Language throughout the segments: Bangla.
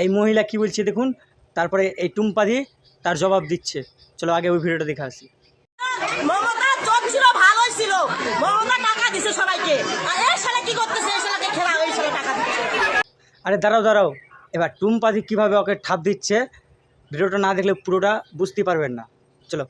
এই মহিলা কি বলছে দেখুন, তারপরে এই টুম্পাদি তার জবাব দিচ্ছে। চলো আগে ওই ভিডিওটা দেখে আসি। মমতা চোখ ছিল, ভালোই ছিল, মমতা টাকা দিছে সবাইকে, আর এই শালা কি করতেছে, এই শালাকে খেলা, ওই শালা টাকা দিচ্ছে। আরে দাঁড়াও, এবার টুম্পাদি কীভাবে ওকে ঠাপ দিচ্ছে, ভিডিওটা না দেখলে পুরোটা বুঝতেই পারবেন না। চলো।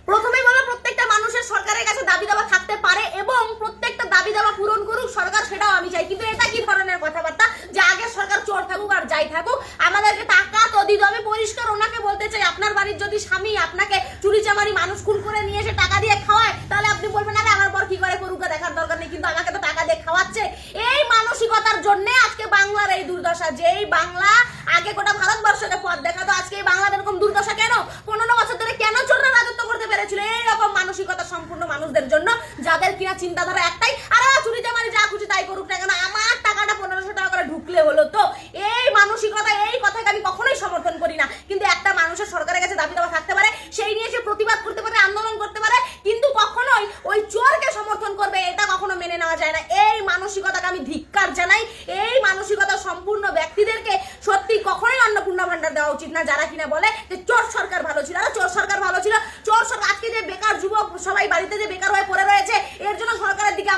প্রথমেই বলো, প্রত্যেকটা মানুষের সরকারের কাছে দাবি দাবা থাকতে পারে এবং প্রত্যেকটা দাবি দাবা পূরণ করুক সরকার, সেটাও আমি চাই। কিন্তু এটা কি ধরনের কথাবার্তা যে আগের সরকার চোর থাকুক আর যাই থাকুক, আমাদেরকে টাকা তো দিতে হবে। পরিষ্কার ওনাকে বলতে চাই, আপনার বাড়ির যদি স্বামী আপনাকে চুরি চামারি মানুষ খুন করে নিয়ে এসে টাকা দিয়ে খাওয়ায়, তাহলে আপনি বলবেন আরে আমার পর কি করে করুক, দেখার দরকার নেই, কিন্তু আমাকে তো টাকা দিয়ে খাওয়াচ্ছে। এই মানসিকতার জন্য আজকে বাংলার এই দুর্দশা। যেই বাংলা আগে গোটা ভারতবর্ষকে পথ দেখাতো, আজকে এই বাংলার এরকম দুর্দশা কেন? 15 বছর ধরে কেন চোররা রাজত্ব করতে পেরেছিল? এইরকম মানসিকতা সম্পূর্ণ মানুষদের জন্য, যাদের কিনা চিন্তাধারা একটাই, আরে চুরি চামারি যা খুশি তাই করুক না কেন, আমার টাকাটা 1500 টাকা করে ঢুকলে হলো তো। এই মানসিকতা, এই কথাকে আমি কখনোই সমর্থন করি না। কিন্তু একটা মানুষের সরকারের কাছে দাবি দাবা থাকতে পারে, সেই নিয়ে সে প্রতিবাদ করতে পারে, আন্দোলন করতে পারে, কিন্তু কখনোই ওই চোরকে সমর্থন করবে এটা কখনো মেনে নেওয়া যায় না। এই মানসিকতাকে আমি ধিক্কার জানাই। এই মানসিকতা সম্পূর্ণ ব্যক্তিদেরকে সত্যি কখনোই অন্নপূর্ণা ভান্ডার দেওয়া উচিত না, যারা কিনা বলে যে চোর সরকার ভালো ছিল। আরে চোর সরকার ভালো ছিল? চোর সরকার আজকে যে বেকার যুবক সবাই বাড়িতে যে বেকার হয়ে পড়ে রয়েছে, এর জন্য সরকারের দিকে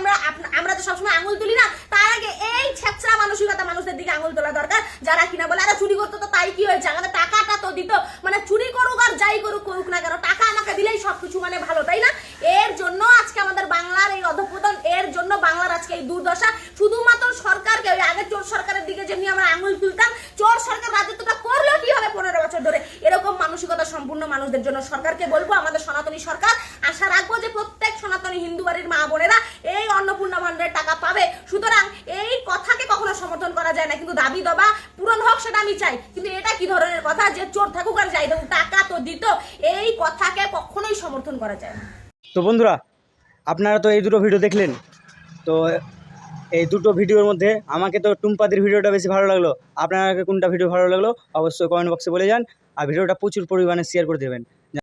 আমরা তো সবসময় আঙুল তুলি না। তার আগে এই ছেঁচড়া মানসিকতা মানুষদের দিকে আঙুল তোলা দরকার, যারা কিনা বলে আরে চুরি করতো তো তাই কি হয়েছে, আমাদের টাকাটা তো দিত। মানে চুরি করুক আর যাই করুক না কেন, টাকা আমাকে দিলেই সবকিছু মানে ভালো, তাই না? এর জন্য আজকে আমাদের বাংলার এই অধঃপতন, এর জন্য বাংলার আজকে এই দুর্দশা। শুধুমাত্র সরকারকে, ওই আগে চোর সরকারের দিকে যেমনি আমরা আঙুল তুলতাম, চোর সরকার রাজত্বটা করলো কি হবে 15 বছর ধরে, এরকম মানসিকতা সম্পূর্ণ মানুষদের জন্য। সরকারকে বলবো, আমাদের সনাতনী সরকার, আশা রাখবো যে প্রত্যেক সনাতনী হিন্দু বাড়ির মা বোনেরা এই অন্নপূর্ণা ভান্ডারের টাকা পাবে। সুতরাং এই কথাকে কখনো সমর্থন করা যায় না, কিন্তু দাবি দাবা পূরণ হোক সেটা আমি চাই। কিন্তু এটা কি ধরনের কথা যে চোর থাকুক আর যাই থাকুক টাকা তো দিত, এই কথাকে কখনোই সমর্থন করা যায় না। তো বন্ধুরা, আপনারা তো এই দুটো ভিডিও দেখলেন। তো এই দুটো ভিডিওর মধ্যে আমাকে তো টুম্পাদির ভিডিওটা বেশি ভালো লাগলো। আপনাকে কোনটা ভিডিও ভালো লাগলো অবশ্যই কমেন্ট বক্সে বলে যান, আর ভিডিওটা প্রচুর পরিমাণে শেয়ার করে দেবেন।